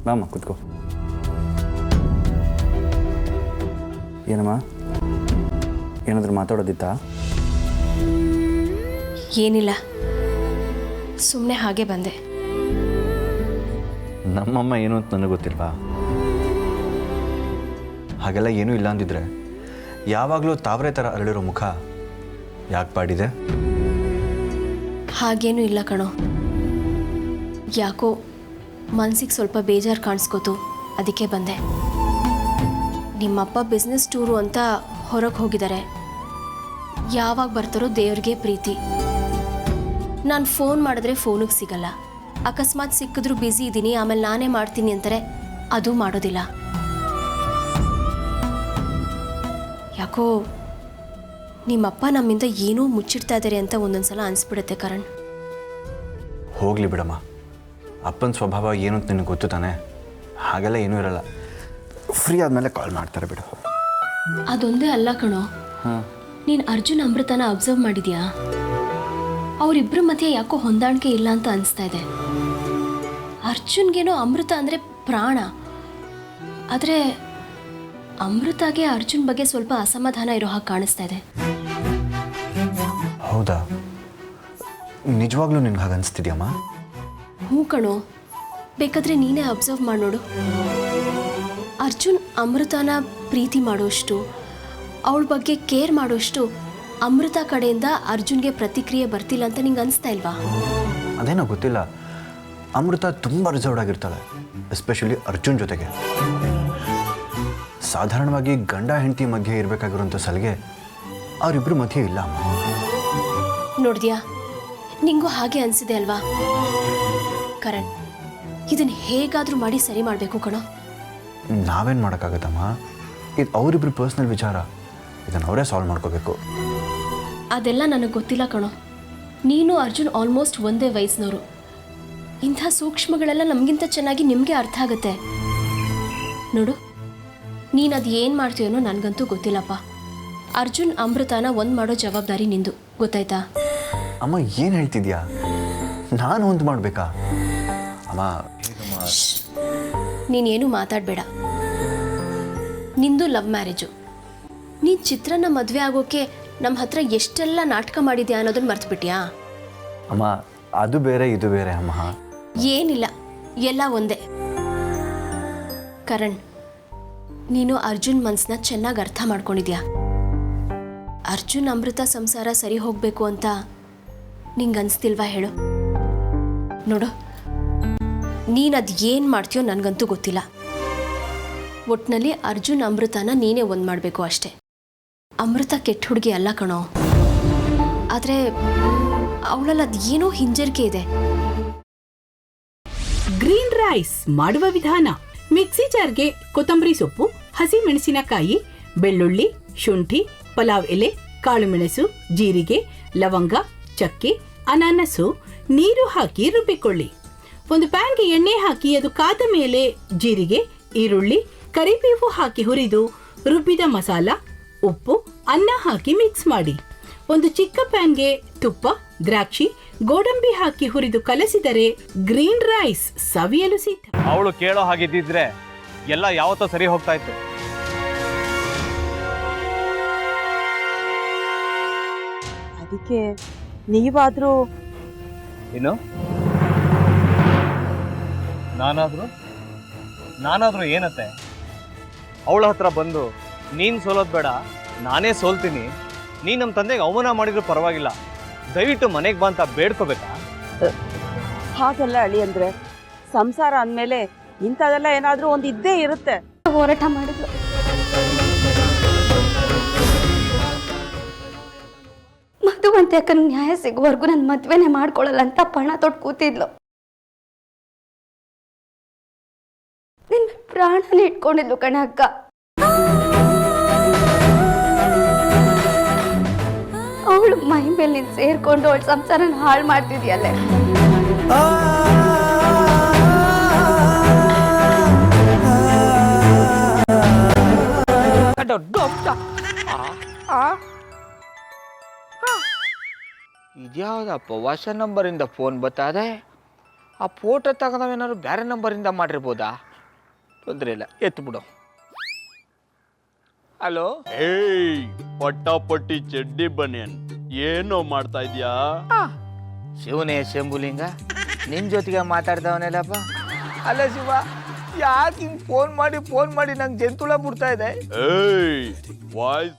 ಬಾಮ್ಮ ಕೂತ್ಕೋ. ಏನಮ್ಮ, ಏನಾದರೂ ಮಾತಾಡೋದಿತ್ತಾ? ಏನಿಲ್ಲ, ಸುಮ್ಮನೆ ಹಾಗೆ ಬಂದೆ. ನಮ್ಮಮ್ಮ ಏನು ಅಂತ ನನಗೆ ಗೊತ್ತಿಲ್ವಾ? ಹಾಗೆಲ್ಲ ಏನೂ ಇಲ್ಲ ಅಂದಿದ್ರೆ ಯಾವಾಗಲೂ ತಾವರೆ ಥರ ಅರಳಿರೋ ಮುಖ ಯಾಕೆ ಪಾಡಿದೆ? ಹಾಗೇನೂ ಇಲ್ಲ ಕಣೋ, ಯಾಕೋ ಮನ್ಸಿಗೆ ಸ್ವಲ್ಪ ಬೇಜಾರು ಕಾಣಿಸ್ಕೋತು, ಅದಕ್ಕೆ ಬಂದೆ. ನಿಮ್ಮಪ್ಪ ಬಿಸ್ನೆಸ್ ಟೂರು ಅಂತ ಹೊರಗೆ ಹೋಗಿದ್ದಾರೆ. ಯಾವಾಗ ಬರ್ತಾರೋ ದೇವ್ರಿಗೆ ಪ್ರೀತಿ. ನಾನು ಫೋನ್ ಮಾಡಿದ್ರೆ ಫೋನಿಗೆ ಸಿಗಲ್ಲ, ಅಕಸ್ಮಾತ್ ಸಿಕ್ಕಿದ್ರೂ ಬ್ಯುಸಿ ಇದ್ದೀನಿ, ಆಮೇಲೆ ನಾನೇ ಮಾಡ್ತೀನಿ ಅಂತಾರೆ, ಅದು ಮಾಡೋದಿಲ್ಲ. ಯಾಕೋ ನಿಮ್ಮಪ್ಪ ನಮ್ಮಿಂದ ಏನೋ ಮುಚ್ಚಿಡ್ತಾ ಇದ್ದಾರೆ ಅಂತ ಒಂದೊಂದ್ಸಲ ಅನಿಸ್ಬಿಡುತ್ತೆ ಕರಣ್. ಹೋಗಲಿ ಬಿಡಮ್ಮ, ಅಪ್ಪನ ಸ್ವಭಾವ ಏನು ಅಂತ ನಿನಗೆ ಗೊತ್ತು ತಾನೆ, ಹಾಗೆಲ್ಲ ಏನೂ ಇರಲ್ಲ. ಫ್ರೀ ಆದಮೇಲೆ ಕಾಲ್ ಮಾಡ್ತಾರೆ ಬಿಡು. ಅದೊಂದೇ ಅಲ್ಲ ಕಣೋ, ನೀನು ಅರ್ಜುನ್ ಅಮೃತನ ಅಬ್ಸರ್ವ್ ಮಾಡಿದ್ಯಾ? ಅವರಿಬ್ಬರ ಮಧ್ಯೆ ಯಾಕೋ ಹೊಂದಾಣಿಕೆ ಇಲ್ಲ ಅಂತ ಅನಿಸ್ತಾ ಇದೆ. ಅರ್ಜುನ್ಗೇನೋ ಅಮೃತ ಅಂದರೆ ಪ್ರಾಣ, ಆದರೆ ಅಮೃತಗೆ ಅರ್ಜುನ್ ಬಗ್ಗೆ ಸ್ವಲ್ಪ ಅಸಮಾಧಾನ ಇರೋ ಹಾಗೆ ಕಾಣಿಸ್ತಾ ಇದೆ. ಹೌದಾ? ನಿಜವಾಗ್ಲೂ ನಿನ್ಗೆ ಹಾಗೆ ಅನಿಸ್ತಿದ್ಯಮ್ಮ? ಹ್ಞೂ ಕಣೋ, ಬೇಕಾದರೆ ನೀನೇ ಅಬ್ಸರ್ವ್ ಮಾಡಿ ನೋಡು. ಅರ್ಜುನ್ ಅಮೃತನ ಪ್ರೀತಿ ಮಾಡೋಷ್ಟು, ಅವಳ ಬಗ್ಗೆ ಕೇರ್ ಮಾಡೋಷ್ಟು ಅಮೃತ ಕಡೆಯಿಂದ ಅರ್ಜುನ್ಗೆ ಪ್ರತಿಕ್ರಿಯೆ ಬರ್ತಿಲ್ಲ ಅಂತ ನಿಂಗೆ ಅನಿಸ್ತಾ ಇಲ್ವಾ? ಅದೇನೋ ಗೊತ್ತಿಲ್ಲ, ಅಮೃತ ತುಂಬ ರಿಸರ್ವ್ಡ್ ಆಗಿರ್ತಾಳೆ, ಎಸ್ಪೆಷಲಿ ಅರ್ಜುನ್ ಜೊತೆಗೆ. ಸಾಧಾರಣವಾಗಿ ಗಂಡ ಹೆಂಡತಿ ಮಧ್ಯೆ ಇರಬೇಕಾಗಿರೋಂಥ ಸಲಿಗೆ ಅವರಿಬ್ಬರ ಮಧ್ಯೆ ಇಲ್ಲ. ನೋಡಿದ್ಯಾ, ನಿಂಗೂ ಹಾಗೆ ಅನಿಸಿದೆ ಅಲ್ವಾ? ಕರಣ್, ಇದನ್ನು ಹೇಗಾದರೂ ಮಾಡಿ ಸರಿ ಮಾಡಬೇಕು ಕಣೋ. ನಾವೇನು ಮಾಡೋಕ್ಕಾಗತ್ತಮ್ಮ, ಇದು ಅವರಿಬ್ಬರು ಪರ್ಸ್ನಲ್ ವಿಚಾರ, ಇದನ್ನು ಅವರೇ ಸಾಲ್ವ್ ಮಾಡ್ಕೋಬೇಕು. ಅದೆಲ್ಲ ನನಗೆ ಗೊತ್ತಿಲ್ಲ ಕಣೋ. ನೀನು ಅರ್ಜುನ್ ಆಲ್ಮೋಸ್ಟ್ ಒಂದೇ ವಯಸ್ಸಿನವರು. ಇಂಥ ಸೂಕ್ಷ್ಮಗಳೆಲ್ಲ ನಮಗಿಂತ ಚೆನ್ನಾಗಿ ನಿಮಗೆ ಅರ್ಥ ಆಗುತ್ತೆ. ನೋಡು, ನೀನು ಅದು ಏನು ಮಾಡ್ತೀಯನೋ ನನಗಂತೂ ಗೊತ್ತಿಲ್ಲಪ್ಪ. ಅರ್ಜುನ್ ಅಮೃತನ ಒಂದು ಮಾಡೋ ಜವಾಬ್ದಾರಿ ನಿಂದು, ಗೊತ್ತಾಯ್ತಾ? ಅಮ್ಮ ಏನು ಹೇಳ್ತಿದ್ಯಾ? ನಾನು ಒಂದು ಮಾಡಬೇಕಾ? ಅಮ್ಮ ನೀನೇನು ಮಾತಾಡಬೇಡ. ನಿಂದು ಲವ್ ಮ್ಯಾರೇಜು. ನೀನು ಚಿತ್ರನ ಮದುವೆ ಆಗೋಕ್ಕೆ ನಮ್ಮ ಹತ್ರ ಎಷ್ಟೆಲ್ಲ ನಾಟಕ ಮಾಡಿದ್ಯಾ ಅನ್ನೋದನ್ನ ಮರ್ತ್ಬಿಟ್ಯಾ? ಅಮ್ಮ ಅದು ಬೇರೆ ಇದು ಬೇರೆ ಅಮ್ಮ. ಏನಿಲ್ಲ, ಎಲ್ಲ ಒಂದೇ. ಕರಣ್, ನೀನು ಅರ್ಜುನ್ ಮನಸ್ಸನ್ನ ಚೆನ್ನಾಗಿ ಅರ್ಥ ಮಾಡ್ಕೊಂಡಿದ್ಯಾ. ಅರ್ಜುನ್ ಅಮೃತ ಸಂಸಾರ ಸರಿ ಹೋಗಬೇಕು ಅಂತ ನಿಂಗೆ ಅನಿಸ್ತಿಲ್ವಾ ಹೇಳು? ನೋಡು, ನೀನು ಅದು ಏನು ಮಾಡ್ತೀಯೋ ನನಗಂತೂ ಗೊತ್ತಿಲ್ಲ. ಒಟ್ಟಿನಲ್ಲಿ ಅರ್ಜುನ್ ಅಮೃತನ ನೀನೇ ಒಂದು ಮಾಡಬೇಕು ಅಷ್ಟೆ. ಅಮೃತ ಕೆಟ್ಟ ಹುಡುಗಿ ಅಲ್ಲ ಕಣೋ, ಆದರೆ ಅವಳಲ್ಲಿ ಅದು ಏನೋ ಹಿಂಜರಿಕೆ ಇದೆ. ಗ್ರೀನ್ ರೈಸ್ ಮಾಡುವ ವಿಧಾನ: ಮಿಕ್ಸಿ ಜಾರ್ಗೆ ಕೊತ್ತಂಬರಿ ಸೊಪ್ಪು, ಹಸಿ ಮೆಣಸಿನಕಾಯಿ, ಬೆಳ್ಳುಳ್ಳಿ, ಶುಂಠಿ, ಪಲಾವ್ ಎಲೆ, ಕಾಳುಮೆಣಸು, ಜೀರಿಗೆ, ಲವಂಗ, ಚಕ್ಕೆ, ಅನಾನಸು, ನೀರು ಹಾಕಿ ರುಬ್ಬಿಕೊಳ್ಳಿ. ಒಂದು ಪ್ಯಾನ್ಗೆ ಎಣ್ಣೆ ಹಾಕಿ ಅದು ಕಾದ ಮೇಲೆ ಜೀರಿಗೆ, ಈರುಳ್ಳಿ, ಕರಿಬೇವು ಹಾಕಿ ಹುರಿದು ರುಬ್ಬಿದ ಮಸಾಲ, ಉಪ್ಪು, ಅನ್ನ ಹಾಕಿ ಮಿಕ್ಸ್ ಮಾಡಿ. ಒಂದು ಚಿಕ್ಕ ಪ್ಯಾನ್ಗೆ ತುಪ್ಪ, ದ್ರಾಕ್ಷಿ, ಗೋಡಂಬಿ ಹಾಕಿ ಹುರಿದು ಕಲಸಿದರೆ ಗ್ರೀನ್ ರೈಸ್ ಸವಿಯಲು ಸಿದ್ಧ. ಅವಳು ಕೇಳೋ ಹಾಗಿದ್ದಿದ್ರೆ ಎಲ್ಲ ಯಾವತ್ತೋ ಸರಿ ಹೋಗ್ತಾ ಇತ್ತು. ಅದಕ್ಕೆ ನೀವಾದ್ರೂ ಏನು? ನಾನಾದ್ರೂ ಏನತ್ತೆ? ಅವಳ ಹತ್ರ ಬಂದು ನೀನು ಸೋಲೋದು ಬೇಡ, ನಾನೇ ಸೋಲ್ತೀನಿ, ನೀನು ನಮ್ಮ ತಂದೆಗೆ ಅವಮಾನ ಮಾಡಿದ್ರು ಪರವಾಗಿಲ್ಲ, ದಯವಿಟ್ಟು ಮನೆಗೆ ಬಾ ಅಂತ ಬೇಡ್ಕೋಬೇಕಾ? ಹಾಗೆಲ್ಲ ಅಳಿ ಅಂದ್ರೆ ಸಂಸಾರ ಅಂದಮೇಲೆ ಇಂಥದೆಲ್ಲ ಏನಾದ್ರೂ ಒಂದು ಇದ್ದೇ ಇರುತ್ತೆ. ಹೋರಾಟ ಮಾಡಿದ್ಲು. ಮಧುವಂತೆ ಯಾಕಂದ್ರೆ ನ್ಯಾಯ ಸಿಗುವವರೆಗೂ ನನ್ನ ಮದ್ವೆನೇ ಮಾಡ್ಕೊಳ್ಳಲ್ಲ ಅಂತ ಪಣ ತೊಟ್ಟು ಕೂತಿದ್ಲು. ನಿನ್ನ ಪ್ರಾಣನೇ ಇಟ್ಕೊಂಡಿದ್ಲು ಕಣೆ ಅಕ್ಕ. ಅವಳು ಮೈ ಮೇಲೆ ನೀನು ಸೇರ್ಕೊಂಡು ಅವಳ ಸಂಸಾರನ ಹಾಳು ಮಾಡ್ತಿದ್ಯಲ್ಲೇ. ಇದ್ಯಾವುದಪ್ಪ ಹೊಸ ನಂಬರಿಂದ ಫೋನ್ ಬರ್ತಾದೆ? ಆ ಫೋಟೋ ತಗೊಂಡವೇನಾದ್ರು ಬೇರೆ ನಂಬರಿಂದ ಮಾಡಿರ್ಬೋದಾ? ತೊಂದರೆ ಇಲ್ಲ ಎತ್ತು ಬಿಡು. ಹಲೋ, ಏಯ್ ಪಟ್ಟಾಪಟ್ಟಿ ಚಡ್ಡಿ ಬನಿಯನ್ ಏನೋ ಮಾಡ್ತಾ ಇದ್ಯಾ? ಶಿವನೇ ಶಂಭುಲಿಂಗ ನಿನ್ ಜೊತೆಗೆ ಮಾತಾಡ್ತಾವನೇಲಪ್ಪ. ಅಲ್ಲ ಶಿವ, ಯಾಕೆ ಹಿಂಗ್ ಫೋನ್ ಮಾಡಿ ನಂಗೆ ಜಂತುಳ ಬಿಡ್ತಾ ಇದೆ? ಏಯ್ ವಾಯ್ಸ್